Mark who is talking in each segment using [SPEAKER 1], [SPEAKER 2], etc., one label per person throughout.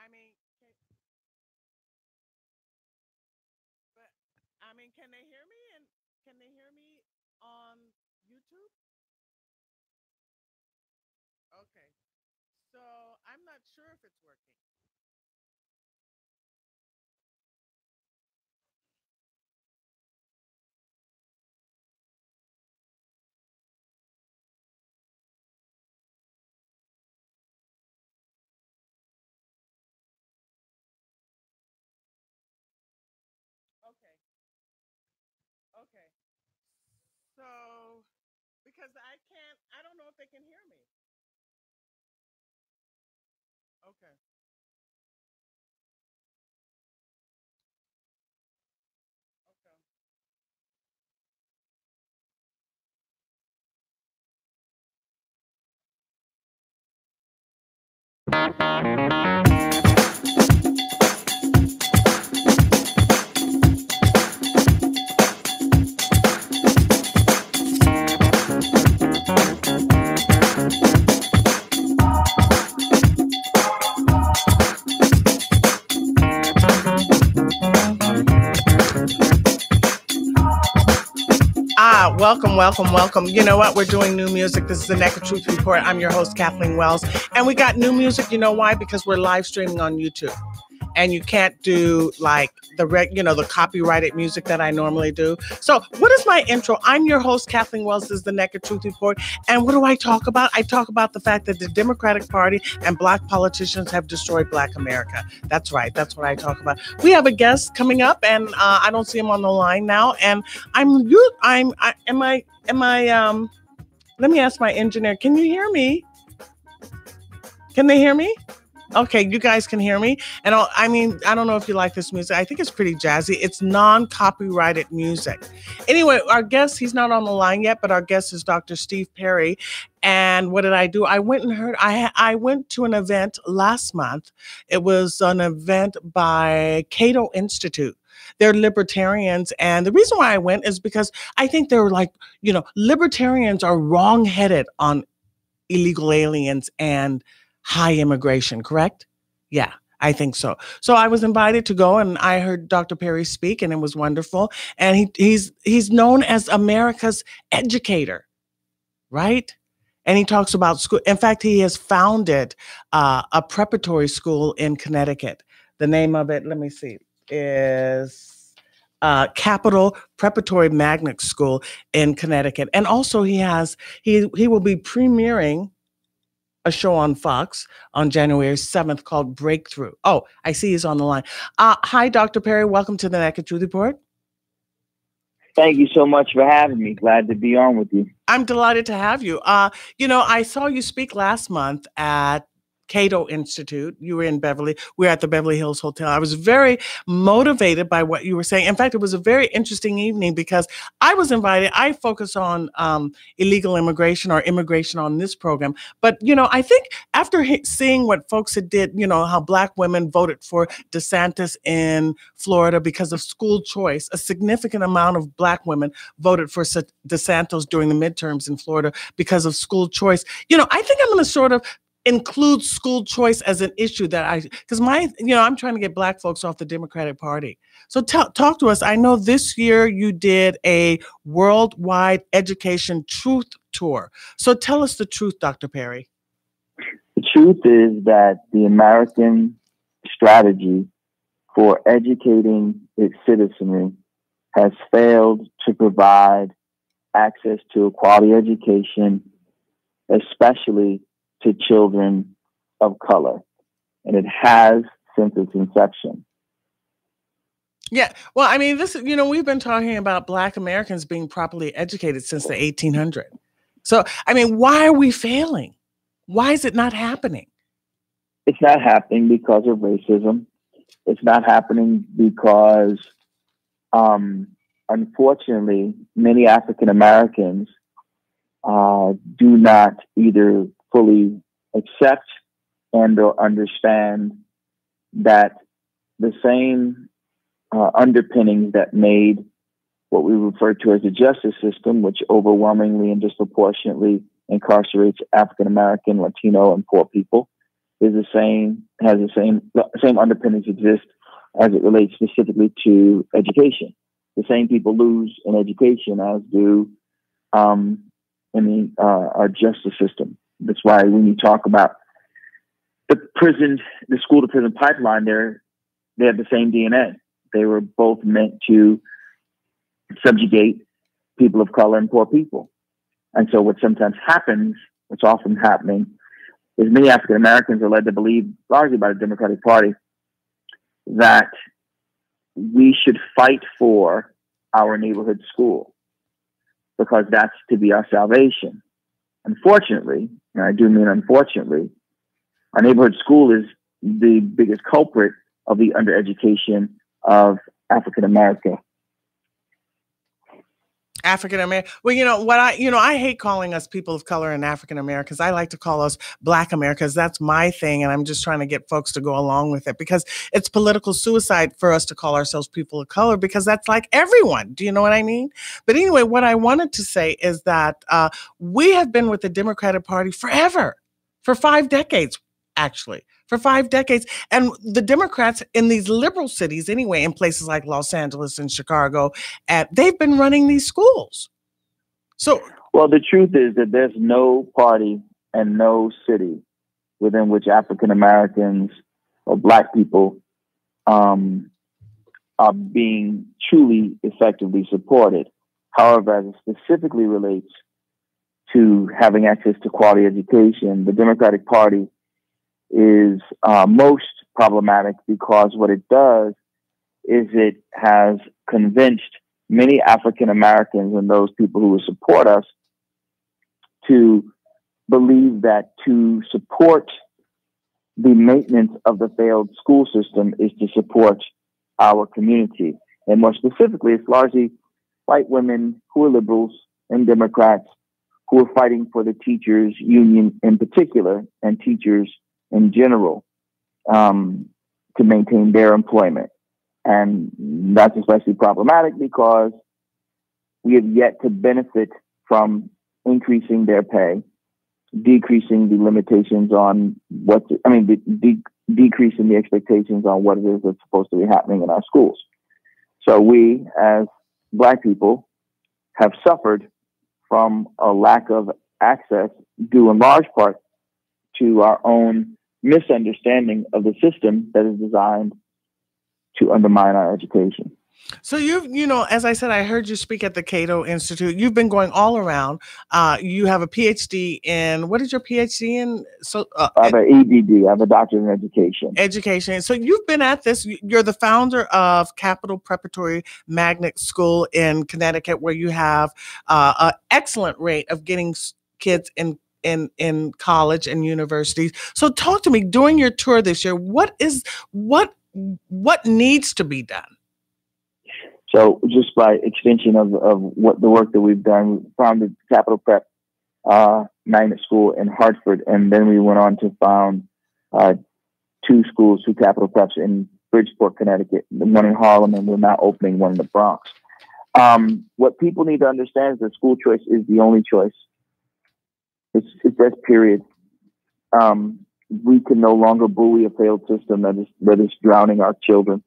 [SPEAKER 1] I mean, but can they hear me? And can they hear me on YouTube? Okay. So I'm not sure if it's working. Okay. Okay. So because I can't, I don't know if they can hear me. Okay. Okay. Welcome, welcome, welcome. You know what? We're doing new music. This is the Naked Truth Report. I'm your host, Kathleen Wells. And we got new music. You know why? Because we're live streaming on YouTube. And you can't do like the copyrighted music that I normally do. So what is my intro? I'm your host, Kathleen Wells. This is the Naked Truth Report. And what do I talk about? I talk about the fact that the Democratic Party and Black politicians have destroyed Black America. That's right. That's what I talk about. We have a guest coming up, and I don't see him on the line now. And let me ask my engineer, can you hear me? Can they hear me? Okay, you guys can hear me. And I don't know if you like this music. I think it's pretty jazzy. It's non-copyrighted music. Anyway, our guest, he's not on the line yet, but our guest is Dr. Steve Perry. And what did I do? I went and heard, I went to an event last month. It was an event by Cato Institute. They're libertarians. And the reason why I went is because I think they're like, libertarians are wrong-headed on illegal aliens and high immigration, correct? Yeah, I think so. So I was invited to go, and I heard Dr. Perry speak, and it was wonderful. And he's known as America's educator, right? And he talks about school. In fact, he has founded a preparatory school in Connecticut. The name of it, let me see, is Capital Preparatory Magnet School in Connecticut. And also he will be premiering a show on Fox on January 7th called Breakthrough. Oh, I see he's on the line. Hi, Dr. Perry. Welcome to the Naked Truth Report.
[SPEAKER 2] Thank you so much for having me. Glad to be on with you.
[SPEAKER 1] I'm delighted to have you. I saw you speak last month at Cato Institute. You were in Beverly. We were at the Beverly Hills Hotel. I was very motivated by what you were saying. In fact, it was a very interesting evening because I was invited. I focus on illegal immigration or immigration on this program. But, I think after seeing what folks had did, how Black women voted for DeSantis in Florida because of school choice, a significant amount of Black women voted for DeSantis during the midterms in Florida because of school choice. I think I'm going to sort of include school choice as an issue because I'm trying to get Black folks off the Democratic Party. So talk to us. I know this year you did a worldwide education truth tour. So tell us the truth, Dr. Perry.
[SPEAKER 2] The truth is that the American strategy for educating its citizenry has failed to provide access to a quality education, especially to children of color. And it has since its inception.
[SPEAKER 1] Yeah. Well, we've been talking about Black Americans being properly educated since the 1800s. So, why are we failing? Why is it not happening?
[SPEAKER 2] It's not happening because of racism. It's not happening because, unfortunately, many African Americans do not either fully accept and or understand that the same underpinnings that made what we refer to as the justice system, which overwhelmingly and disproportionately incarcerates African American, Latino, and poor people, is the same underpinnings exist as it relates specifically to education. The same people lose in education as do our justice system. That's why when you talk about the school to prison pipeline, they have the same DNA. They were both meant to subjugate people of color and poor people. And so what sometimes happens, what's often happening, is many African Americans are led to believe, largely by the Democratic Party, that we should fight for our neighborhood school because that's to be our salvation. Unfortunately, and I do mean unfortunately, our neighborhood school is the biggest culprit of the undereducation of African America.
[SPEAKER 1] African American. Well, I hate calling us people of color and African Americans. I like to call us Black Americans. That's my thing. And I'm just trying to get folks to go along with it because it's political suicide for us to call ourselves people of color because that's like everyone. Do you know what I mean? But anyway, what I wanted to say is that we have been with the Democratic Party forever, for 5 decades, actually. For 5 decades. And the Democrats in these liberal cities, anyway, in places like Los Angeles and Chicago, they've been running these schools.
[SPEAKER 2] Well, the truth is that there's no party and no city within which African Americans or Black people are being truly effectively supported. However, as it specifically relates to having access to quality education, the Democratic Party is most problematic because what it does is it has convinced many African Americans and those people who will support us to believe that to support the maintenance of the failed school system is to support our community. And more specifically, it's largely white women who are liberals and Democrats who are fighting for the teachers union in particular and teachers in general, to maintain their employment. And that's especially problematic because we have yet to benefit from increasing their pay, decreasing the limitations on decreasing the expectations on what it is that's supposed to be happening in our schools. So we, as Black people, have suffered from a lack of access due in large part to our own misunderstanding of the system that is designed to undermine our education.
[SPEAKER 1] So as I said, I heard you speak at the Cato Institute. You've been going all around. You have a PhD in, what is your PhD in? So
[SPEAKER 2] I have an EDD. I have a doctorate in education.
[SPEAKER 1] Education. So you've been at this. You're the founder of Capital Preparatory Magnet School in Connecticut, where you have an excellent rate of getting kids in college and universities. So talk to me during your tour this year. What needs to be done?
[SPEAKER 2] So just by extension of what the work that we've done, we founded Capital Prep Magnet School in Hartford, and then we went on to found 2 schools, 2 Capital Preps in Bridgeport, Connecticut, one in Harlem, and we're now opening one in the Bronx. What people need to understand is that school choice is the only choice. It's that period. We can no longer bully a failed system that is drowning our children.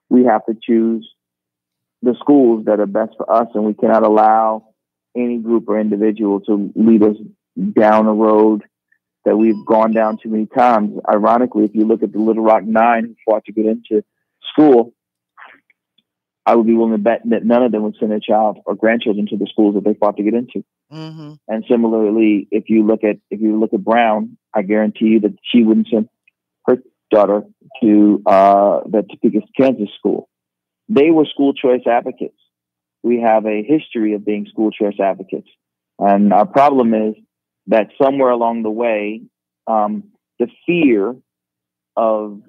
[SPEAKER 2] We have to choose the schools that are best for us, and we cannot allow any group or individual to lead us down a road that we've gone down too many times. Ironically, if you look at the Little Rock 9 who fought to get into school, I would be willing to bet that none of them would send their child or grandchildren to the schools that they fought to get into. Mm-hmm. And similarly, if you look at Brown, I guarantee you that she wouldn't send her daughter to the Topeka, Kansas school. They were school choice advocates. We have a history of being school choice advocates. And our problem is that somewhere along the way, the fear of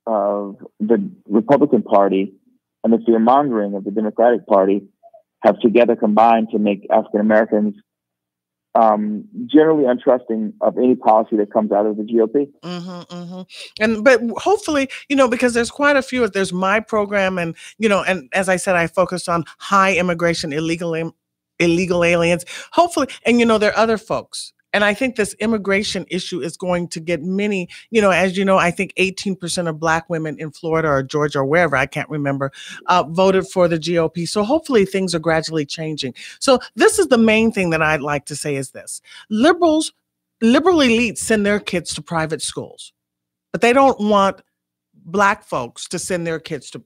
[SPEAKER 2] the Republican Party and the fear mongering of the Democratic Party have together combined to make African Americans generally untrusting of any policy that comes out of the GOP. Mm-hmm,
[SPEAKER 1] mm-hmm. But hopefully, because there's quite a few. There's my program, and and as I said, I focused on high immigration, illegal aliens. Hopefully, and there are other folks. And I think this immigration issue is going to get many, as you know, I think 18% of Black women in Florida or Georgia or wherever, I can't remember, voted for the GOP. So hopefully things are gradually changing. So this is the main thing that I'd like to say is this. Liberal elites send their kids to private schools, but they don't want Black folks to send their kids to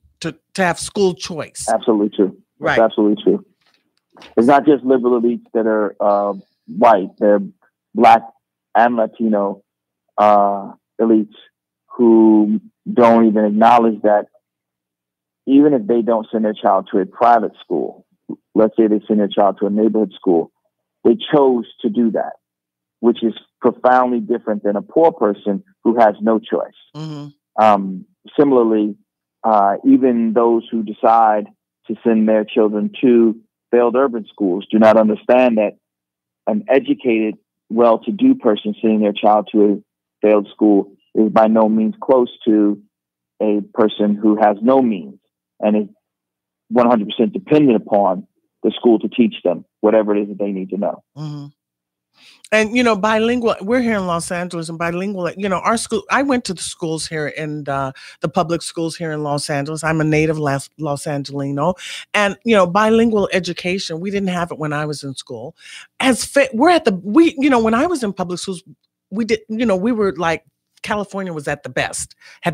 [SPEAKER 1] have school choice.
[SPEAKER 2] Absolutely true.
[SPEAKER 1] Right.
[SPEAKER 2] That's absolutely true. It's not just liberal elites that are white. They're Black and Latino elites who don't even acknowledge that even if they don't send their child to a private school, let's say they send their child to a neighborhood school, they chose to do that, which is profoundly different than a poor person who has no choice.
[SPEAKER 1] Mm-hmm.
[SPEAKER 2] Similarly, even those who decide to send their children to failed urban schools do not understand that an educated, well-to-do person sending their child to a failed school is by no means close to a person who has no means and is 100% dependent upon the school to teach them whatever it is that they need to know.
[SPEAKER 1] Mm-hmm. And, bilingual, we're here in Los Angeles, and bilingual, our school, I went to the schools here in the public schools here in Los Angeles. I'm a native Los Angelino. And, bilingual education, we didn't have it when I was in school. When I was in public schools, we were like, California was had the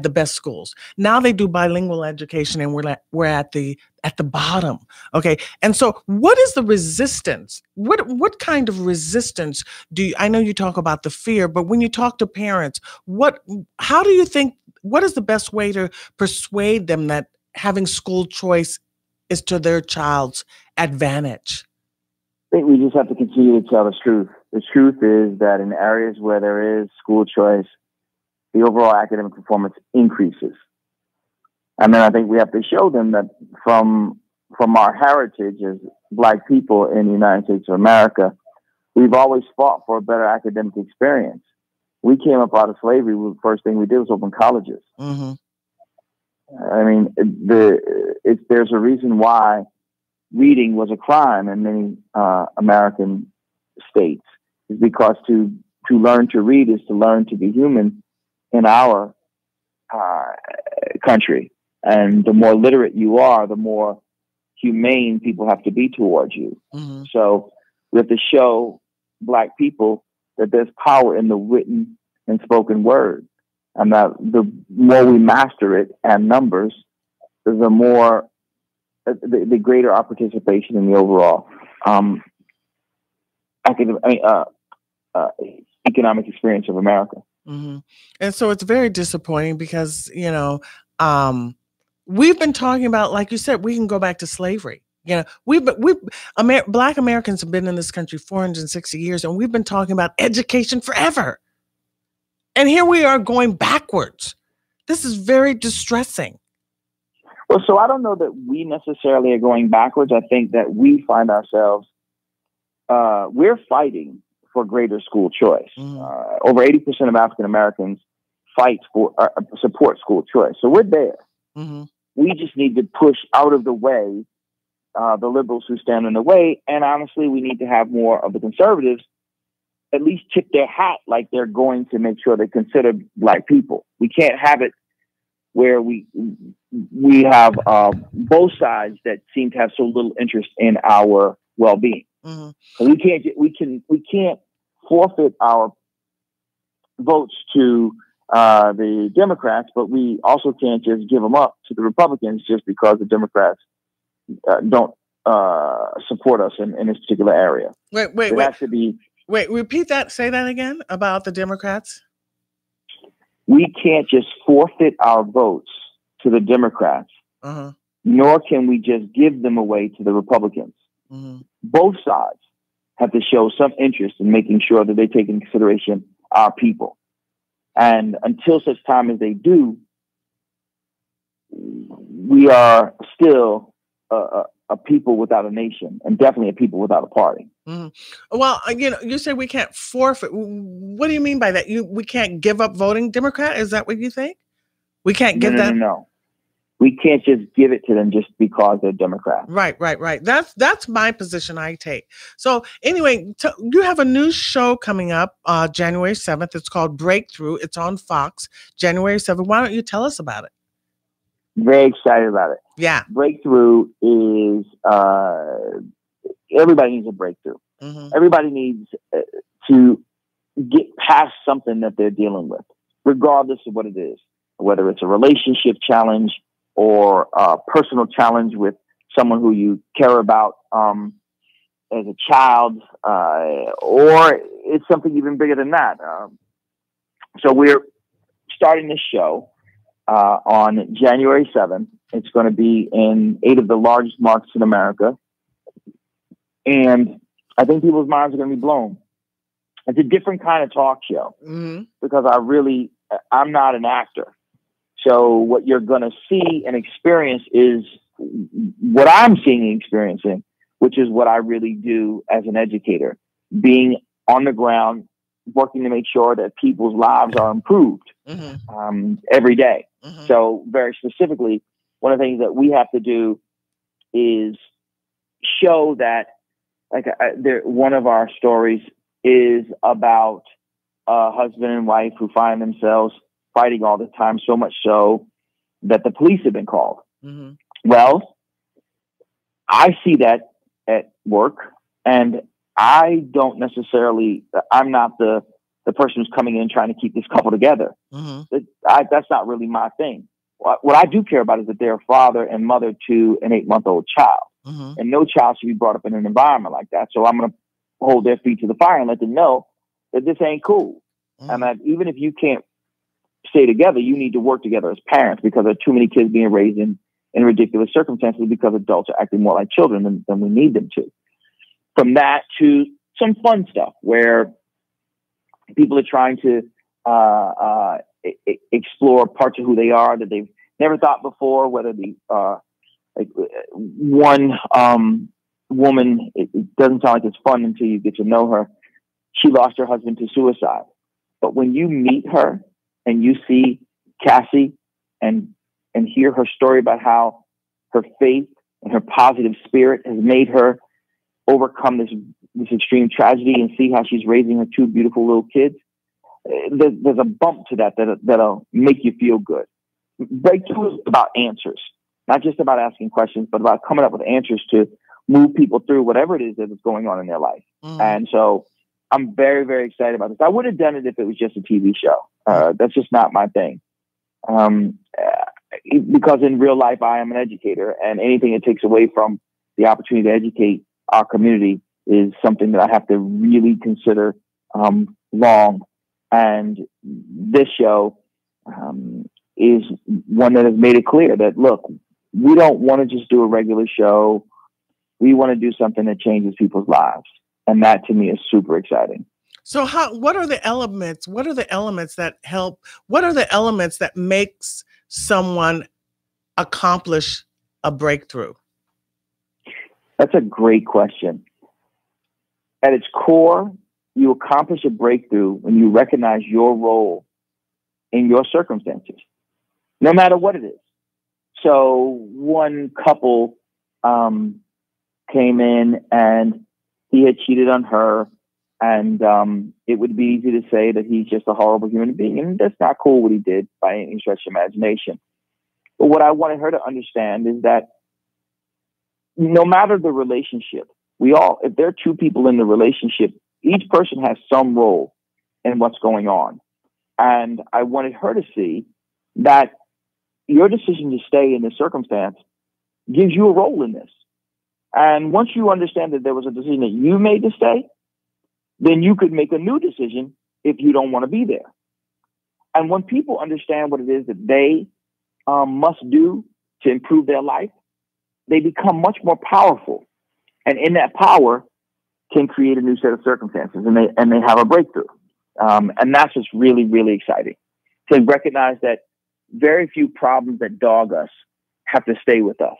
[SPEAKER 1] best schools. Now they do bilingual education, and we're at the bottom. Okay. And so what is the resistance? What kind of resistance I know you talk about the fear, but when you talk to parents, how do you think, what is the best way to persuade them that having school choice is to their child's advantage?
[SPEAKER 2] I think we just have to continue to tell the truth. The truth is that in areas where there is school choice, the overall academic performance increases. And then I think we have to show them that from our heritage as Black people in the United States of America, we've always fought for a better academic experience. We came up out of slavery. The first thing we did was open colleges.
[SPEAKER 1] Mm-hmm.
[SPEAKER 2] I mean, there's a reason why reading was a crime in many American states. It's because to learn to read is to learn to be human in our country. And the more literate you are, the more humane people have to be towards you.
[SPEAKER 1] Mm-hmm.
[SPEAKER 2] So we have to show Black people that there's power in the written and spoken word. And that the more we master it and numbers, the more, the greater our participation in the overall economic experience of America.
[SPEAKER 1] Mm-hmm. And so it's very disappointing because, we've been talking about, like you said, we can go back to slavery. Black Americans have been in this country 460 years, and we've been talking about education forever. And here we are going backwards. This is very distressing.
[SPEAKER 2] Well, so I don't know that we necessarily are going backwards. I think that we find ourselves, we're fighting for greater school choice.
[SPEAKER 1] Mm-hmm.
[SPEAKER 2] Over 80% of African Americans support school choice. So we're there.
[SPEAKER 1] Mm-hmm.
[SPEAKER 2] We just need to push out of the way the liberals who stand in the way. And honestly, we need to have more of the conservatives at least tip their hat like they're going to make sure they consider Black people. We can't have it where we have both sides that seem to have so little interest in our well-being.
[SPEAKER 1] Mm-hmm.
[SPEAKER 2] So we can't forfeit our votes to the Democrats, but we also can't just give them up to the Republicans just because the Democrats don't support us in this particular area.
[SPEAKER 1] Wait, repeat that. Say that again about the Democrats.
[SPEAKER 2] We can't just forfeit our votes to the Democrats,
[SPEAKER 1] uh-huh.
[SPEAKER 2] nor can we just give them away to the Republicans.
[SPEAKER 1] Mm-hmm.
[SPEAKER 2] Both sides have to show some interest in making sure that they take into consideration our people. And until such time as they do, we are still a people without a nation, and definitely a people without a party.
[SPEAKER 1] Mm-hmm. Well, you say we can't forfeit. What do you mean by that? We can't give up voting Democrat? Is that what you think? We can't give that?
[SPEAKER 2] No. We can't just give it to them just because they're Democrats.
[SPEAKER 1] Right. That's my position I take. So anyway, you have a new show coming up January 7th. It's called Breakthrough. It's on Fox, January 7th. Why don't you tell us about it?
[SPEAKER 2] Very excited about it.
[SPEAKER 1] Yeah.
[SPEAKER 2] Breakthrough is, everybody needs a breakthrough.
[SPEAKER 1] Mm-hmm.
[SPEAKER 2] Everybody needs to get past something that they're dealing with, regardless of what it is, whether it's a relationship challenge or a personal challenge with someone who you care about as a child, or it's something even bigger than that. So we're starting this show on January 7th. It's going to be in 8 of the largest markets in America. And I think people's minds are going to be blown. It's a different kind of talk show because I'm not an actor. So what you're going to see and experience is what I'm seeing and experiencing, which is what I really do as an educator, being on the ground, working to make sure that people's lives are improved every day. So very specifically, one of the things that we have to do is show that, like, one of our stories is about a husband and wife who find themselves fighting all the time, so much so that the police have been called. Well, I see that at work, and I don't necessarily, I'm not the person who's coming in trying to keep this couple together. That's not really my thing. What I do care about is that they're a father and mother to an 8-month-old child. And no child should be brought up in an environment like that. So I'm going to hold their feet to the fire and let them know that this ain't cool. And that even if you can't stay together, you need to work together as parents, because there are too many kids being raised in ridiculous circumstances because adults are acting more like children than we need them to. From that to some fun stuff where people are trying to explore parts of who they are that they've never thought before, whether the like one woman, it doesn't sound like it's fun until you get to know her. She lost her husband to suicide. But when you meet her and you see Cassie and hear her story about how her faith and her positive spirit has made her overcome this extreme tragedy, and see how she's raising her 2 beautiful little kids, there's a bump to that'll make you feel good. Breakthrough is about answers, not just about asking questions, but about coming up with answers to move people through whatever it is that is going on in their life. And so I'm very, very excited about this. I would have done it if it was just a TV show. That's just not my thing. Because in real life, I am an educator, and anything that takes away from the opportunity to educate our community is something that I have to really consider long. And this show is one that has made it clear that, look, we don't want to just do a regular show. We want to do something that changes people's lives. And that to me is super exciting.
[SPEAKER 1] So what are the elements? What are the elements that help? What are the elements that makes someone accomplish a breakthrough?
[SPEAKER 2] That's a great question. At its core, you accomplish a breakthrough when you recognize your role in your circumstances, no matter what it is. So one couple came in and he had cheated on her, and it would be easy to say that he's just a horrible human being, and that's not cool what he did by any stretch of imagination. But what I wanted her to understand is that no matter the relationship, if there are 2 people in the relationship, each person has some role in what's going on. And I wanted her to see that your decision to stay in this circumstance gives you a role in this. And once you understand that there was a decision that you made to stay, then you could make a new decision if you don't want to be there. And when people understand what it is that they must do to improve their life, they become much more powerful. And in that power can create a new set of circumstances, and they have a breakthrough. And that's what's really, really exciting, to recognize that very few problems that dog us have to stay with us.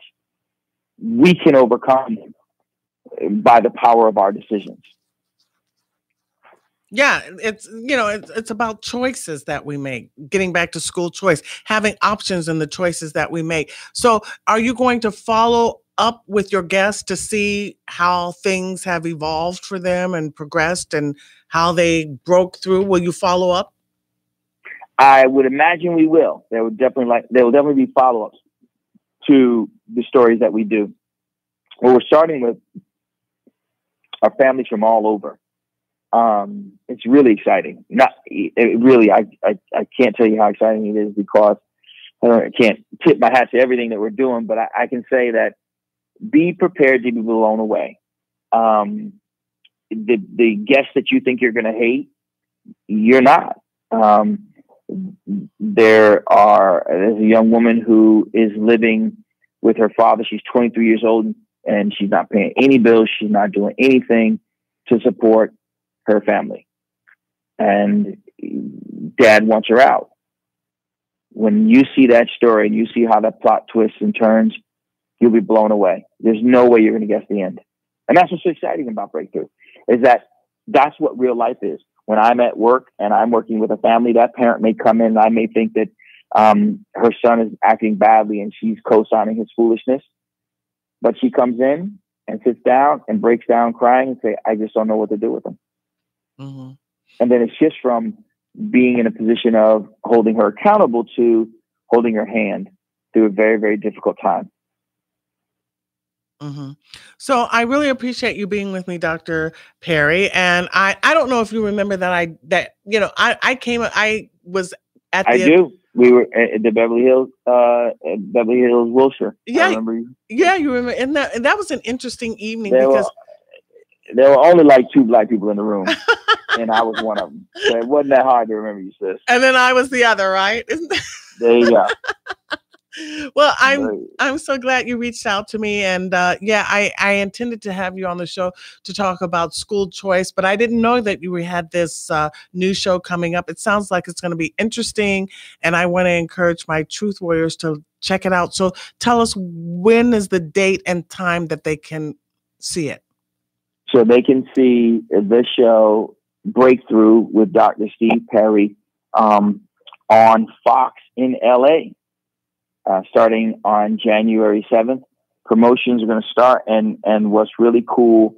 [SPEAKER 2] We can overcome them by the power of our decisions.
[SPEAKER 1] Yeah, it's about choices that we make. Getting back to school choice, having options in the choices that we make. So, are you going to follow up with your guests to see how things have evolved for them and progressed and how they broke through? Will you follow up?
[SPEAKER 2] I would imagine we will. There will definitely be follow-ups to the stories that we do. Well, we're starting with our families from all over. It's really exciting. I can't tell you how exciting it is because I can't tip my hat to everything that we're doing, but I can say that be prepared to be blown away. The guests that you think you're going to hate, you're not. There's a young woman who is living with her father. She's 23 years old and she's not paying any bills. She's not doing anything to support her family. And dad wants her out. When you see that story and you see how that plot twists and turns, you'll be blown away. There's no way you're going to guess the end. And that's what's so exciting about Breakthrough, is that that's what real life is. When I'm at work and I'm working with a family, that parent may come in and I may think that her son is acting badly and she's co-signing his foolishness. But she comes in and sits down and breaks down crying and say, I just don't know what to do with him.
[SPEAKER 1] Mm-hmm.
[SPEAKER 2] And then it shifts from being in a position of holding her accountable to holding her hand through a very, very difficult time.
[SPEAKER 1] Mm-hmm. So I really appreciate you being with me, Dr. Perry. And I don't know if you remember that I was at the...
[SPEAKER 2] I do. We were at the Beverly Hills, Wilshire.
[SPEAKER 1] Yeah,
[SPEAKER 2] I remember you.
[SPEAKER 1] Yeah, you remember. And that was an interesting evening
[SPEAKER 2] there were only like 2 Black people in the room. And I was one of them. So it wasn't that hard to remember you, sis.
[SPEAKER 1] And then I was the other, right?
[SPEAKER 2] There you go.
[SPEAKER 1] Well, I'm so glad you reached out to me. And I intended to have you on the show to talk about school choice, but I didn't know that you had this new show coming up. It sounds like it's going to be interesting. And I want to encourage my Truth Warriors to check it out. So tell us, when is the date and time that they can see it?
[SPEAKER 2] So they can see the show Breakthrough with Dr. Steve Perry on Fox in LA. Starting on January 7th. Promotions are going to start. And what's really cool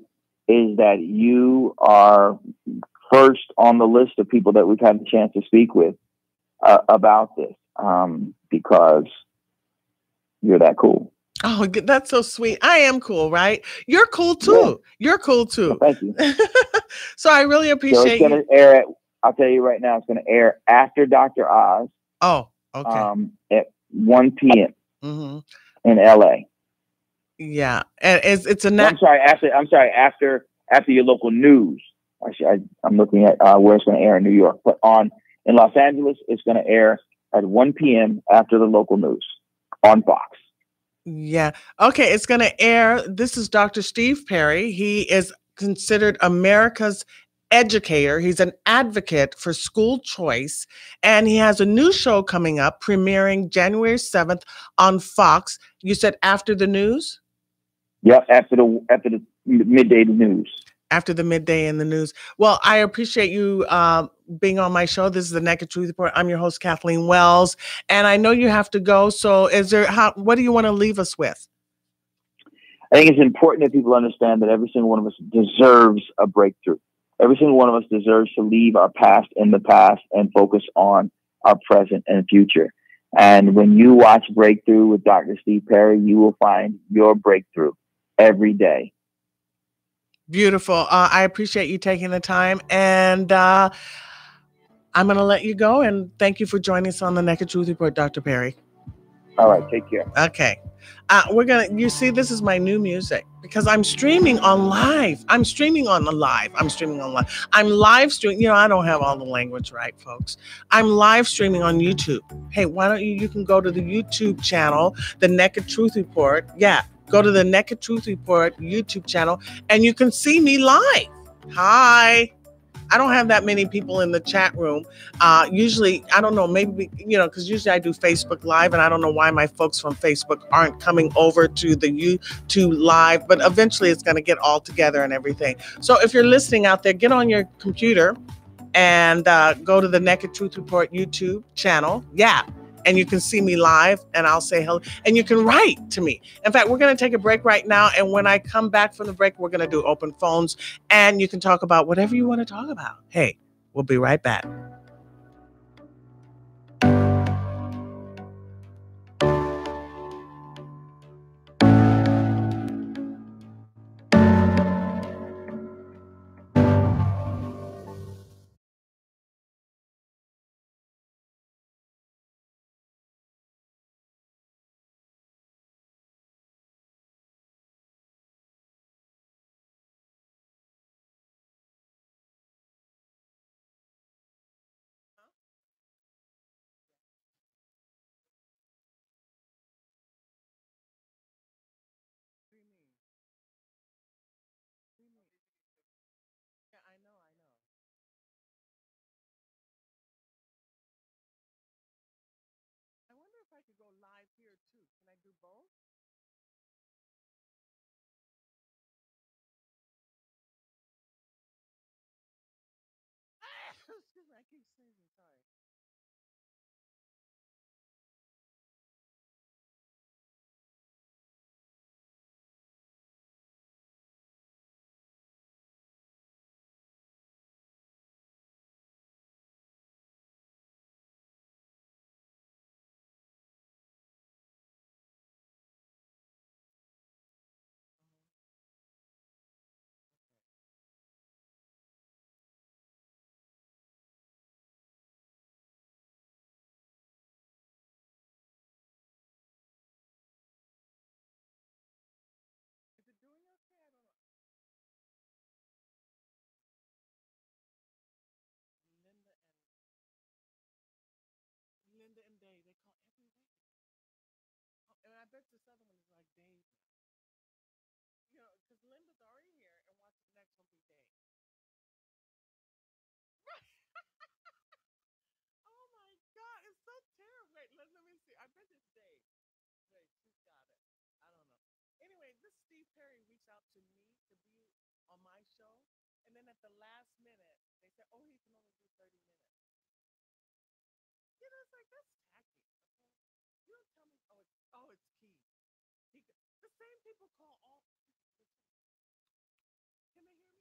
[SPEAKER 2] is that you are first on the list of people that we've had the chance to speak with about this because you're that cool.
[SPEAKER 1] Oh, that's so sweet. I am cool, right? You're cool too. Yeah. You're cool too.
[SPEAKER 2] Well, thank you.
[SPEAKER 1] So I really appreciate
[SPEAKER 2] it's going to air I'll tell you right now, it's going to air after Dr. Oz.
[SPEAKER 1] Oh, okay.
[SPEAKER 2] At 1 p.m.
[SPEAKER 1] Mm-hmm.
[SPEAKER 2] in LA.
[SPEAKER 1] Yeah, and it's a.
[SPEAKER 2] I'm sorry. After your local news. I'm looking at where it's going to air in New York, but in Los Angeles, it's going to air at 1 p.m. after the local news on Fox.
[SPEAKER 1] Yeah. Okay. It's going to air. This is Dr. Steve Perry. He is considered America's educator. He's an advocate for school choice, and he has a new show coming up premiering January 7th on Fox. You said after the news?
[SPEAKER 2] Yep, after the midday news.
[SPEAKER 1] After the midday in the news. Well, I appreciate you being on my show. This is the Naked Truth Report. I'm your host, Kathleen Wells, and I know you have to go. So what do you want to leave us with?
[SPEAKER 2] I think it's important that people understand that every single one of us deserves a breakthrough. Every single one of us deserves to leave our past in the past and focus on our present and future. And when you watch Breakthrough with Dr. Steve Perry, you will find your breakthrough every day.
[SPEAKER 1] Beautiful. I appreciate you taking the time. And I'm going to let you go. And thank you for joining us on the Naked Truth Report, Dr. Perry.
[SPEAKER 2] All right. Take care.
[SPEAKER 1] Okay. You see, this is my new music because I'm streaming on live. I'm live streaming. I don't have all the language right, folks. I'm live streaming on YouTube. Hey, why don't you can go to the YouTube channel, the Naked Truth Report. Yeah. Go to the Naked Truth Report YouTube channel and you can see me live. Hi. I don't have that many people in the chat room. Usually, I don't know, maybe, because usually I do Facebook Live, and I don't know why my folks from Facebook aren't coming over to the YouTube Live, but eventually it's going to get all together and everything. So if you're listening out there, get on your computer and go to the Naked Truth Report YouTube channel. Yeah. And you can see me live and I'll say hello. And you can write to me. In fact, we're going to take a break right now. And when I come back from the break, we're going to do open phones and you can talk about whatever you want to talk about. Hey, we'll be right back. Yeah, I know, I know. I wonder if I could go live here too. Can I do both? Excuse me, I keep sneezing. Sorry. Is it doing okay? I don't know. Linda and Dave, they call every week. Oh, and I bet this other one is like Dave. You know, because Linda's already here, and watch the next one be Dave. Oh my God, it's so terrible. Wait, let me see. I bet it's Dave. Wait, she's got it. I don't know. Anyway, this Steve Perry reached out to me to be on my show, and then at the last minute, they said, "Oh, he can only do 30 minutes." You know, it's like that's tacky. Okay, you don't tell me. Oh, it's Keith. The same people call all. Can they hear me?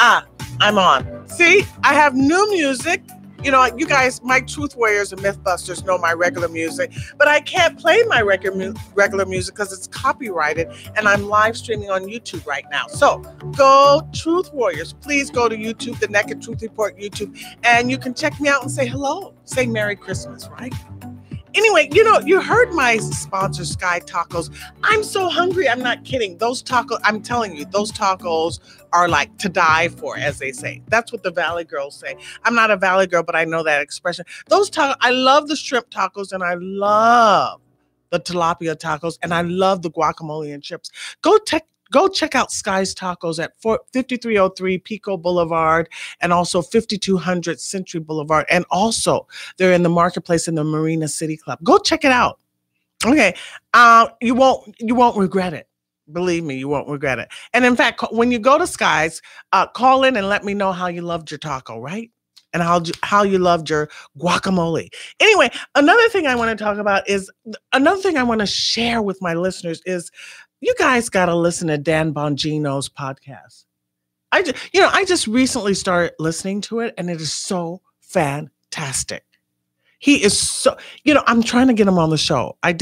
[SPEAKER 1] I'm on. See, I have new music. You know, you guys, my Truth Warriors and Mythbusters know my regular music, but I can't play my regular music because it's copyrighted, and I'm live streaming on YouTube right now. So go, Truth Warriors. Please go to YouTube, the Naked Truth Report YouTube, and you can check me out and say hello. Say Merry Christmas, right? Anyway, you know, you heard my sponsor, Sky Tacos. I'm so hungry. I'm not kidding. Those tacos, I'm telling you, those tacos are like to die for, as they say. That's what the Valley girls say. I'm not a Valley girl, but I know that expression. Those tacos, I love the shrimp tacos, and I love the tilapia tacos, and I love the guacamole and chips. Go check out Sky's Tacos at 5303 Pico Boulevard and also 5200 Century Boulevard. And also, they're in the marketplace in the Marina City Club. Go check it out. Okay. You won't regret it. Believe me, you won't regret it. And in fact, when you go to Sky's, call in and let me know how you loved your taco, right? And how you loved your guacamole. Anyway, another thing I want to share with my listeners is, you guys got to listen to Dan Bongino's podcast. I just recently started listening to it, and it is so fantastic. He is so, I'm trying to get him on the show. I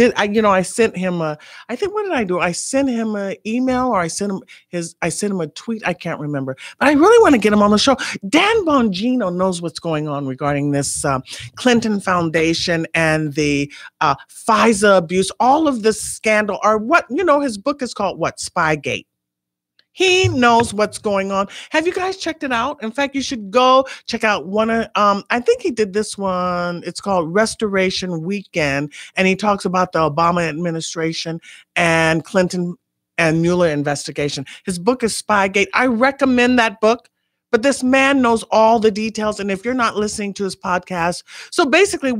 [SPEAKER 1] sent him what did I do? I sent him an email, or I sent him a tweet. I can't remember, but I really want to get him on the show. Dan Bongino knows what's going on regarding this Clinton Foundation and the FISA abuse, all of this scandal, or what, his book is called what? Spygate. He knows what's going on. Have you guys checked it out? In fact, you should go check out one of, I think he did this one. It's called Restoration Weekend. And he talks about the Obama administration and Clinton and Mueller investigation. His book is Spygate. I recommend that book, but this man knows all the details. And if you're not listening to his podcast, so basically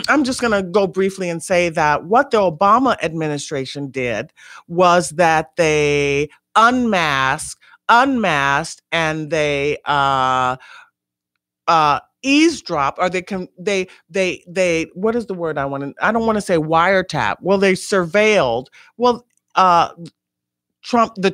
[SPEAKER 1] I'm just going to go briefly and say that what the Obama administration did was that they unmasked, and they eavesdrop, or they what is the word I don't want to say wiretap. Well, they surveilled, the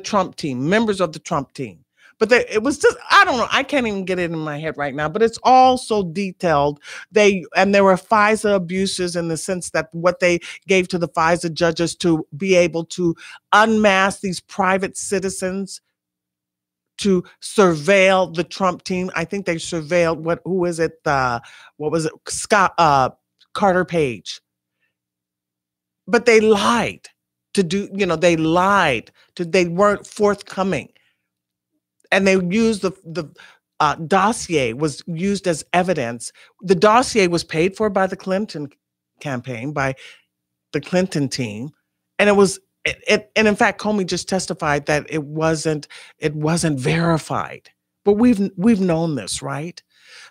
[SPEAKER 1] Trump team, members of the Trump team. But it was just, I don't know. I can't even get it in my head right now, but it's all so detailed. There were FISA abuses in the sense that what they gave to the FISA judges to be able to unmask these private citizens to surveil the Trump team. I think they surveilled Carter Page. But they lied they weren't forthcoming. And they used the dossier was used as evidence. The dossier was paid for by the Clinton campaign, by the Clinton team, and and in fact, Comey just testified that it wasn't verified. But we've known this, right?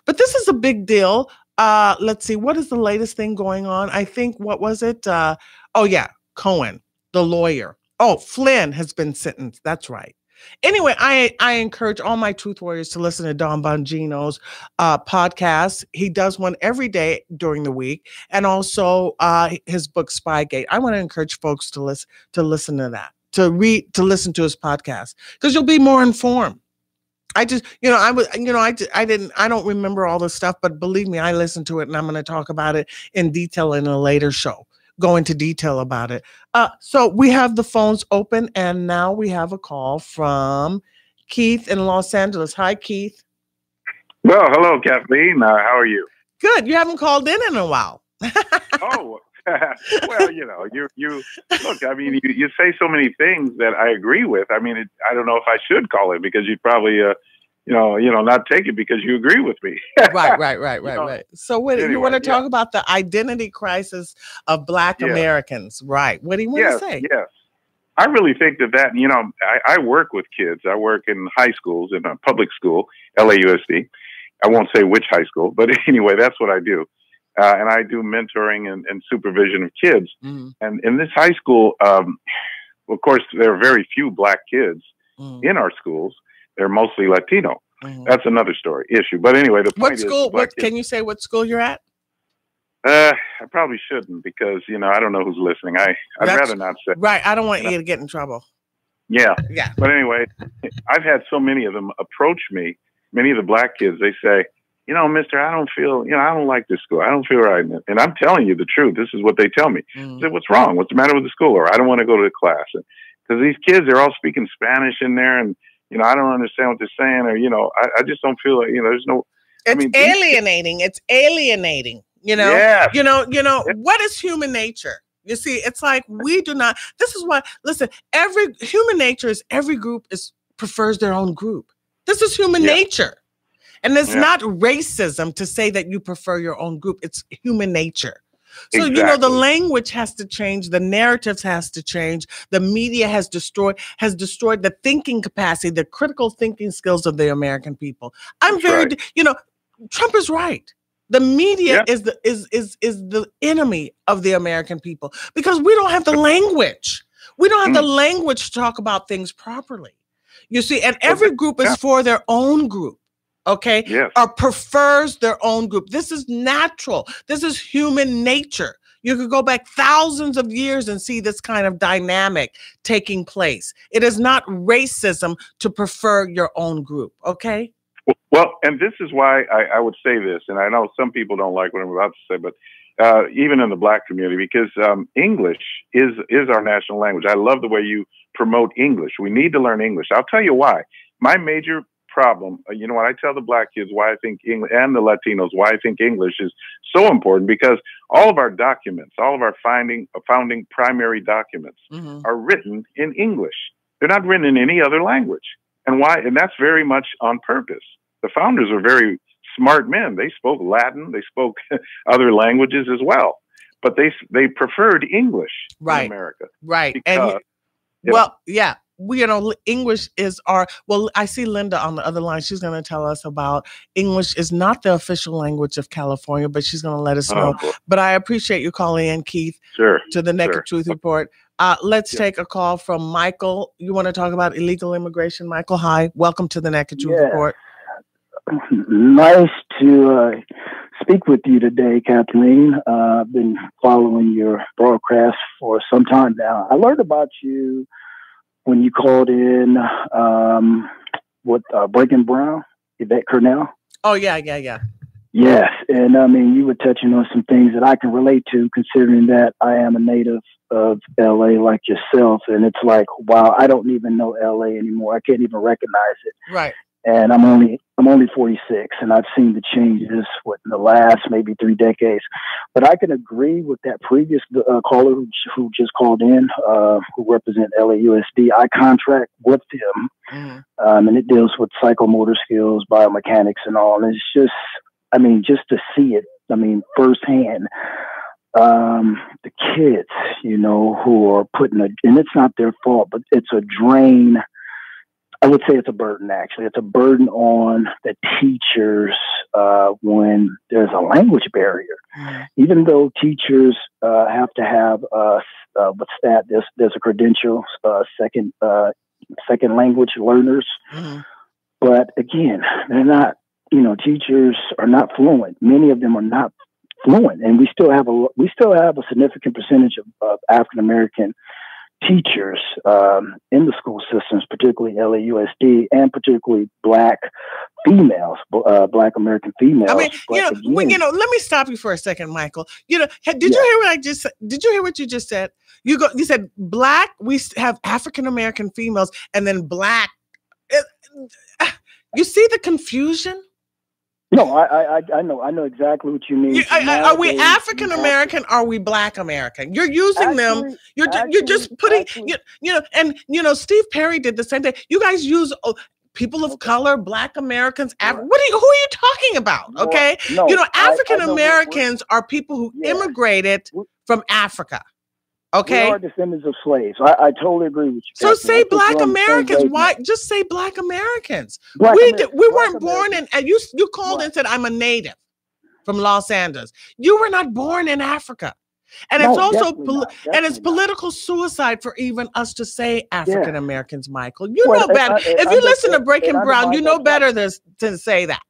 [SPEAKER 1] But this is a big deal. Let's see, what is the latest thing going on? I think, what was it? Cohen, the lawyer. Oh, Flynn has been sentenced. That's right. Anyway, I encourage all my Truth Warriors to listen to Don Bongino's podcast. He does one every day during the week, and also his book Spygate. I want to encourage folks to listen to that, to listen to his podcast, because you'll be more informed. I just, I don't remember all this stuff, but believe me, I listened to it, and I'm going to talk about it in detail in a later show. Go into detail about it. So we have the phones open, and now we have a call from Keith in Los Angeles. Hi, Keith.
[SPEAKER 3] Well, hello, Kathleen. How are you?
[SPEAKER 1] Good. You haven't called in a while.
[SPEAKER 3] Oh, well, you look. I mean, you say so many things that I agree with. I mean, I don't know if I should call in, because you'd probably not take it because you agree with me.
[SPEAKER 1] Right. So what
[SPEAKER 3] anyway,
[SPEAKER 1] you want to talk about the identity crisis of Black Americans, right? What do you want to say?
[SPEAKER 3] Yes. I really think that, I work with kids. I work in high schools, in a public school, LAUSD. I won't say which high school, but anyway, that's what I do. And I do mentoring and supervision of kids. Mm-hmm. And in this high school, of course, there are very few Black kids in our schools. They're mostly Latino. Mm-hmm. That's another issue. But anyway, the point is,
[SPEAKER 1] can you say what school you're at?
[SPEAKER 3] I probably shouldn't, because, I don't know who's listening. I'd rather not say.
[SPEAKER 1] Right. I don't want you to get in trouble.
[SPEAKER 3] Yeah.
[SPEAKER 1] Yeah.
[SPEAKER 3] But anyway, I've had so many of them approach me, many of the black kids, they say, mister, I don't feel, I don't like this school. I don't feel right. And I'm telling you the truth. This is what they tell me. I say, what's wrong? What's the matter with the school? Or I don't want to go to the class. Because these kids, they're all speaking Spanish in there. And, I don't understand what they're saying. Or, I just don't feel like, there's no.
[SPEAKER 1] It's alienating. It's alienating.
[SPEAKER 3] Yes.
[SPEAKER 1] What is human nature? You see, it's like we do not. This is why. Listen, every human nature is every group prefers their own group. This is human nature, and it's not racism to say that you prefer your own group. It's human nature. So
[SPEAKER 3] exactly.
[SPEAKER 1] The language has to change. The narratives has to change. The media has destroyed the thinking capacity, the critical thinking skills of the American people. Trump is right. The media is the enemy of the American people because we don't have the language. We don't have the language to talk about things properly. You see, and every group is for their own group, okay?
[SPEAKER 3] Yes.
[SPEAKER 1] Or prefers their own group. This is natural. This is human nature. You could go back thousands of years and see this kind of dynamic taking place. It is not racism to prefer your own group, okay?
[SPEAKER 3] Well, and this is why I would say this, and I know some people don't like what I'm about to say, but even in the black community, because English is our national language. I love the way you promote English. We need to learn English. I'll tell you why. My major problem, when I tell the black kids why I think English, and the Latinos, why I think English is so important, because all of our documents, all of our founding primary documents are written in English. They're not written in any other language. And why? And that's very much on purpose. The founders were very smart men. They spoke Latin. They spoke other languages as well. But they preferred English in America.
[SPEAKER 1] Right.
[SPEAKER 3] Because,
[SPEAKER 1] English is I see Linda on the other line. She's going to tell us about English is not the official language of California, but she's going to let us know. But I appreciate you calling in, Keith, to the Naked Truth Report. Let's take a call from Michael. You want to talk about illegal immigration? Michael, hi. Welcome to the Naked Truth Report.
[SPEAKER 4] Nice to speak with you today, Kathleen. I've been following your broadcast for some time now. I learned about you when you called in with Breaking Brown, Yvette Cornell.
[SPEAKER 1] Oh, yeah.
[SPEAKER 4] Yes. And I mean, you were touching on some things that I can relate to, considering that I am a native of LA like yourself. And it's like, wow, I don't even know LA anymore. I can't even recognize it.
[SPEAKER 1] Right.
[SPEAKER 4] And I'm only 46, and I've seen the changes in the last maybe 3 decades. But I can agree with that previous caller who just called in, who represent LAUSD. I contract with them, and it deals with psychomotor skills, biomechanics, and all. And it's just to see it, firsthand. The kids, who are and it's not their fault, but it's a drain. I would say it's a burden, actually. It's a burden on the teachers when there's a language barrier. Even though teachers have to have there's a credential, second language learners. But again, they're not, teachers are not fluent. Many of them are not fluent. And we still have a significant percentage of African American teachers in the school systems, particularly LAUSD, and particularly Black females, Black American females.
[SPEAKER 1] I mean, let me stop you for a second, Michael. Did you hear what did you hear what you just said? You said Black, we have African American females, and then Black. You see the confusion?
[SPEAKER 4] No, I know exactly what you mean.
[SPEAKER 1] Are we African American? Are we Black American? You're using them. You're just putting. Steve Perry did the same thing. You guys use people of color, Black Americans. Who are you talking about? Okay, African Americans are people who immigrated from Africa. Okay,
[SPEAKER 4] we are descendants of slaves. I totally agree with you.
[SPEAKER 1] So say Black Americans. Why just say Black Americans? We weren't born in. And you called and said I'm a native from Los Angeles. You were not born in Africa, and it's also it's political suicide for even us to say African Americans. Michael, you know better. If you listen to Breaking Brown, you know better than say that.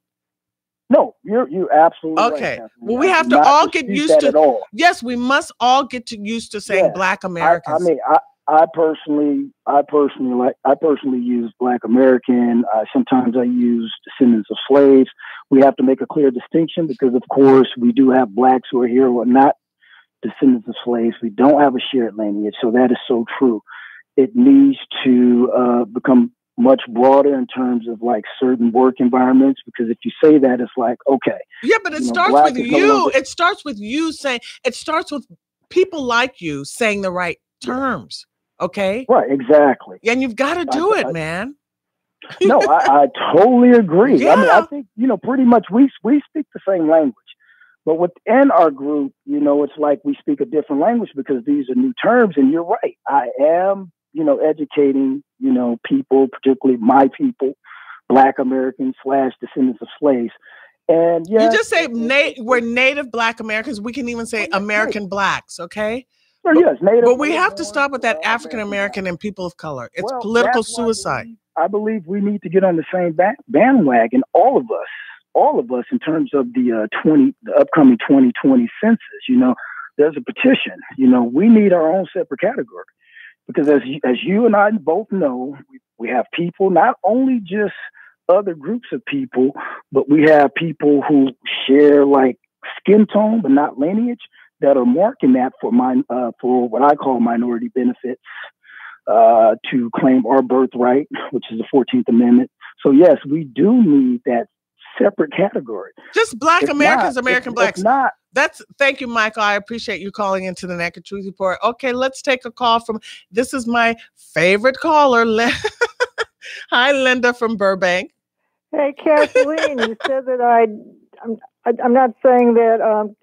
[SPEAKER 4] No, you're absolutely
[SPEAKER 1] okay.
[SPEAKER 4] Right,
[SPEAKER 1] well, we have to all get used to. Yes, we must all get used to saying Black Americans.
[SPEAKER 4] I personally use Black American. Sometimes I use descendants of slaves. We have to make a clear distinction because, of course, we do have blacks who are here who are not descendants of slaves. We don't have a shared lineage, so that is so true. It needs to become much broader in terms of like certain work environments, because if you say that, it's like, okay.
[SPEAKER 1] Yeah, but it starts with you. It starts with you saying, it starts with people like you saying the right terms. Okay.
[SPEAKER 4] Right, exactly.
[SPEAKER 1] And you've got to do it, man.
[SPEAKER 4] No, I totally agree.
[SPEAKER 1] Yeah.
[SPEAKER 4] I mean, I think, pretty much we speak the same language. But within our group, it's like we speak a different language because these are new terms. And you're right. I am, educating, people, particularly my people, Black Americans / descendants of slaves. And
[SPEAKER 1] you just say we're Native Black Americans. We can even say American Blacks. Okay.
[SPEAKER 4] Yes,
[SPEAKER 1] but we have to stop with that African American and people of color. It's political suicide.
[SPEAKER 4] I believe we need to get on the same bandwagon, all of us, in terms of the upcoming 2020 census. There's a petition. We need our own separate category because, as you and I both know, we have people, not only just other groups of people, but we have people who share like skin tone, but not lineage, that are marking that for what I call minority benefits, to claim our birthright, which is the 14th Amendment. So yes, we do need that separate category.
[SPEAKER 1] Just Black Americans, American Blacks. Thank you, Michael. I appreciate you calling into the Naked Truth Report. Okay, let's take a call this is my favorite caller. Hi, Linda from Burbank.
[SPEAKER 5] Hey, Kathleen, you said that I'm not saying that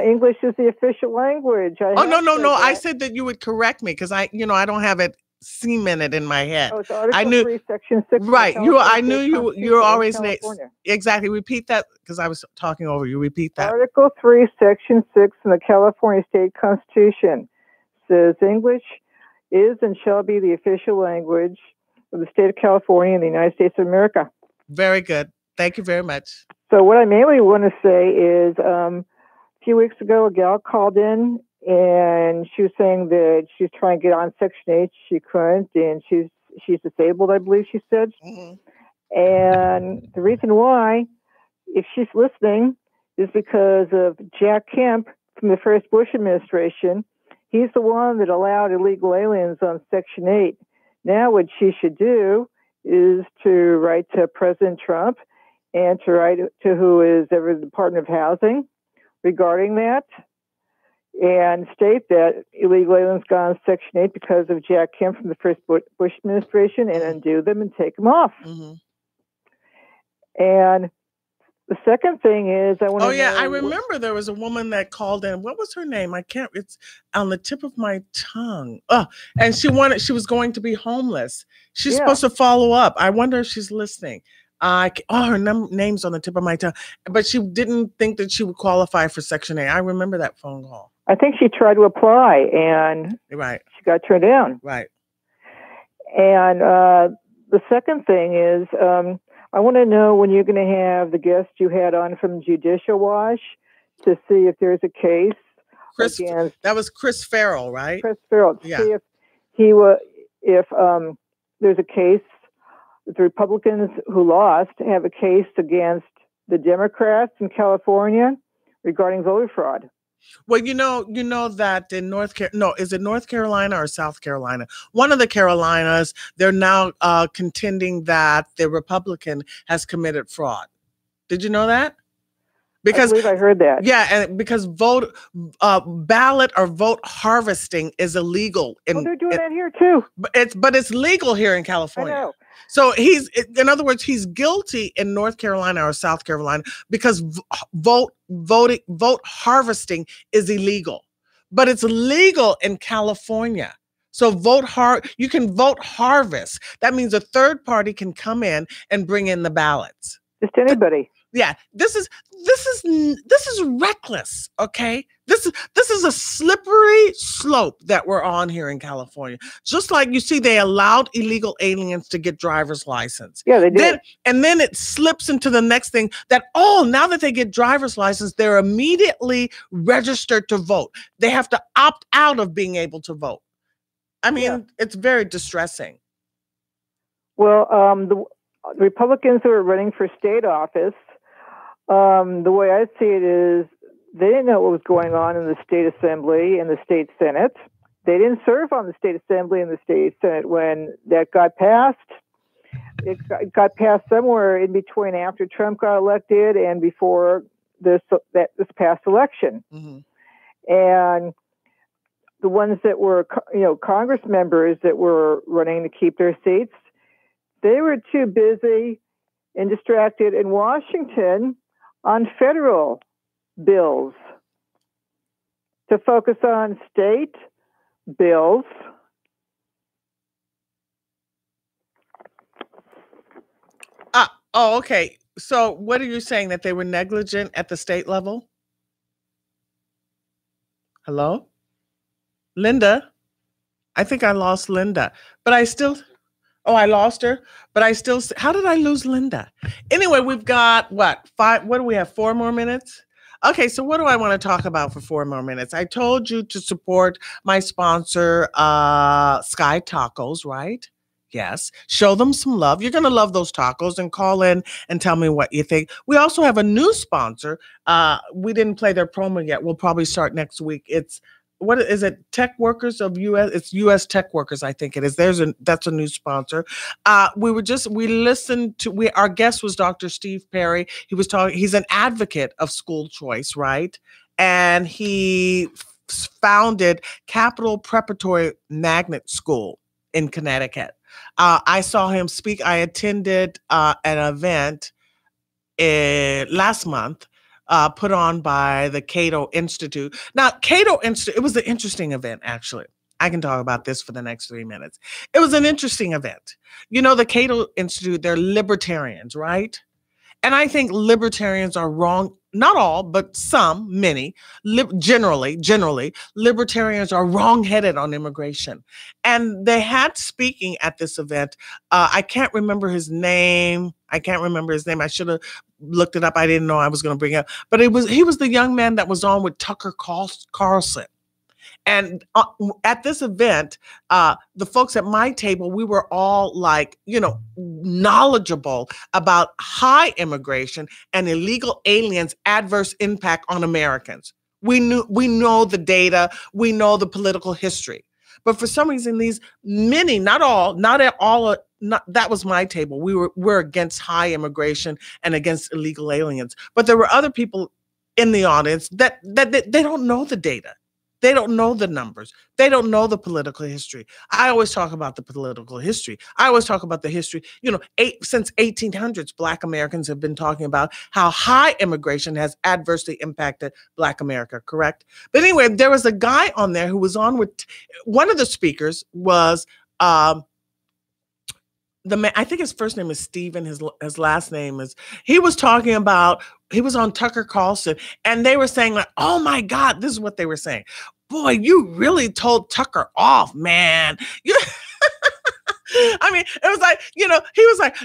[SPEAKER 5] English is the official language.
[SPEAKER 1] No. I said that you would correct me because I don't have it cemented in my head.
[SPEAKER 5] Oh, it's Article 3, Section 6.
[SPEAKER 1] Right. I knew you're always exactly. Repeat that because I was talking over you. Repeat that.
[SPEAKER 5] Article 3, Section 6 in the California State Constitution says English is and shall be the official language of the state of California and the United States of America.
[SPEAKER 1] Very good. Thank you very much.
[SPEAKER 5] So what I mainly want to say is, a few weeks ago, a gal called in and she was saying that she's trying to get on Section 8. She couldn't, and she's disabled, I believe she said. Mm-hmm. And the reason why, if she's listening, is because of Jack Kemp from the first Bush administration. He's the one that allowed illegal aliens on Section 8. Now what she should do is to write to President Trump and to write to who is ever the Department of Housing regarding that, and state that illegal aliens got on Section 8 because of Jack Kemp from the first Bush administration, and undo them and take them off. Mm-hmm. And the second thing is, I want to know.
[SPEAKER 1] I remember there was a woman that called in. What was her name? It's on the tip of my tongue. And she was going to be homeless. She's supposed to follow up. I wonder if she's listening. Her name's on the tip of my tongue, but she didn't think that she would qualify for Section 8. I remember that phone call.
[SPEAKER 5] I think she tried to apply and she got turned down.
[SPEAKER 1] Right.
[SPEAKER 5] And the second thing is, I want to know when you're going to have the guest you had on from Judicial Watch to see if there's a case.
[SPEAKER 1] That was Chris Farrell, right?
[SPEAKER 5] Chris Farrell.
[SPEAKER 1] Yeah.
[SPEAKER 5] See if there's a case. The Republicans who lost have a case against the Democrats in California regarding voter fraud.
[SPEAKER 1] Well, you know that in is it North Carolina or South Carolina? One of the Carolinas, they're now contending that the Republican has committed fraud. Did you know that? Because
[SPEAKER 5] I believe I heard that.
[SPEAKER 1] Yeah, and because ballot or vote harvesting is illegal.
[SPEAKER 5] They're doing that here too.
[SPEAKER 1] But it's legal here in California.
[SPEAKER 5] I know.
[SPEAKER 1] So in other words, he's guilty in North Carolina or South Carolina because vote harvesting is illegal, but it's legal in California. So you can vote harvest. That means a third party can come in and bring in the ballots.
[SPEAKER 5] Just anybody.
[SPEAKER 1] Yeah, this is reckless. Okay, this is a slippery slope that we're on here in California. Just like you see, they allowed illegal aliens to get driver's license.
[SPEAKER 5] Yeah, they did.
[SPEAKER 1] And then it slips into the next thing that now that they get driver's license, they're immediately registered to vote. They have to opt out of being able to vote. I mean, it's very distressing.
[SPEAKER 5] Well, the Republicans who are running for state office, the way I see it is they didn't know what was going on in the state assembly and the state senate. They didn't serve on the state assembly and the state senate when that got passed. It got passed somewhere in between after Trump got elected and before this past election.
[SPEAKER 1] Mm-hmm.
[SPEAKER 5] And the ones that were, Congress members that were running to keep their seats, they were too busy and distracted in Washington on federal bills to focus on state bills.
[SPEAKER 1] Oh, okay. So what are you saying, that they were negligent at the state level? Hello? Linda? I think I lost Linda, but I lost her, but how did I lose Linda? Anyway, we've got what do we have? 4 more minutes? Okay, so what do I want to talk about for 4 more minutes? I told you to support my sponsor, Sky Tacos, right? Yes. Show them some love. You're going to love those tacos, and call in and tell me what you think. We also have a new sponsor. We didn't play their promo yet. We'll probably start next week. It's, what is it? Tech Workers of US. It's US Tech Workers, I think it is. That's a new sponsor. Our guest was Dr. Steve Perry. He was talking, he's an advocate of school choice, right? And he founded Capital Preparatory Magnet School in Connecticut. I saw him speak. I attended an event last month put on by the Cato Institute. Now, Cato Institute, it was an interesting event, actually. I can talk about this for the next 3 minutes. It was an interesting event. The Cato Institute, they're libertarians, right? And I think libertarians are wrong. Not all, but some, many, generally, libertarians are wrong-headed on immigration. And they had speaking at this event. I can't remember his name. I should have looked it up. I didn't know I was going to bring it up. But he was the young man that was on with Tucker Carlson. And at this event, the folks at my table, we were all knowledgeable about high immigration and illegal aliens' adverse impact on Americans. We know the data, we know the political history. But for some reason, that was my table. We're against high immigration and against illegal aliens. But there were other people in the audience that they don't know the data. They don't know the numbers. They don't know the political history. I always talk about the political history. I always talk about the history. Since 1800s, Black Americans have been talking about how high immigration has adversely impacted Black America, correct? But anyway, there was a guy on there who was on with, one of the speakers was the man, I think his first name is Steven, his last name is, he was on Tucker Carlson, and they were saying oh my God, this is what they were saying. Boy, you really told Tucker off, man. I mean, it was he was like,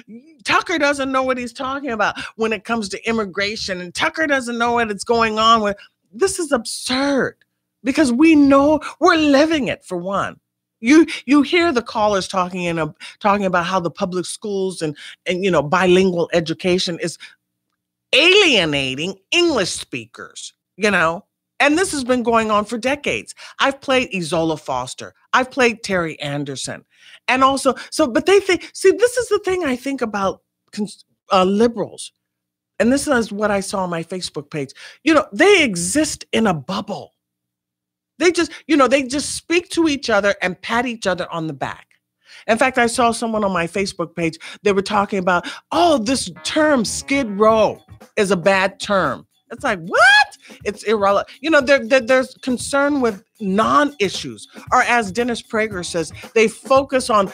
[SPEAKER 1] Tucker doesn't know what he's talking about when it comes to immigration, and Tucker doesn't know what it's going on with. This is absurd, because we know we're living it, for one. You hear the callers talking about how the public schools and bilingual education is alienating English speakers, and this has been going on for decades. I've played Izola Foster. I've played Terry Anderson. And also, but they think, see, this is the thing I think about liberals. And this is what I saw on my Facebook page. They exist in a bubble. They just speak to each other and pat each other on the back. In fact, I saw someone on my Facebook page, they were talking about, this term Skid Row is a bad term. It's like, what? It's irrelevant. There's concern with non-issues, or as Dennis Prager says, they focus on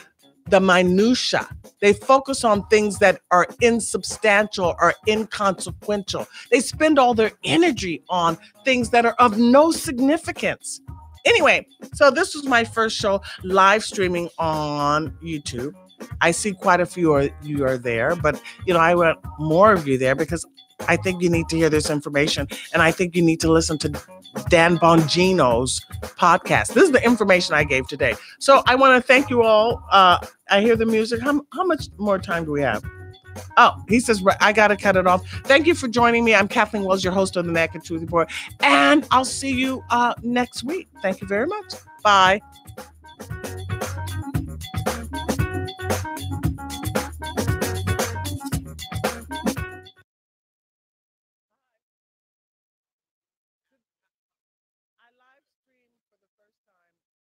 [SPEAKER 1] the minutia. They focus on things that are insubstantial or inconsequential. They spend all their energy on things that are of no significance. Anyway, so this was my first show live streaming on YouTube. I see quite a few of you are there, but I want more of you there, because I think you need to hear this information, and I think you need to listen to Dan Bongino's podcast. This is the information I gave today. So I want to thank you all. I hear the music. How much more time do we have? Oh, he says, I got to cut it off. Thank you for joining me. I'm Kathleen Wells, your host of the Naked Truth Report. And I'll see you next week. Thank you very much. Bye.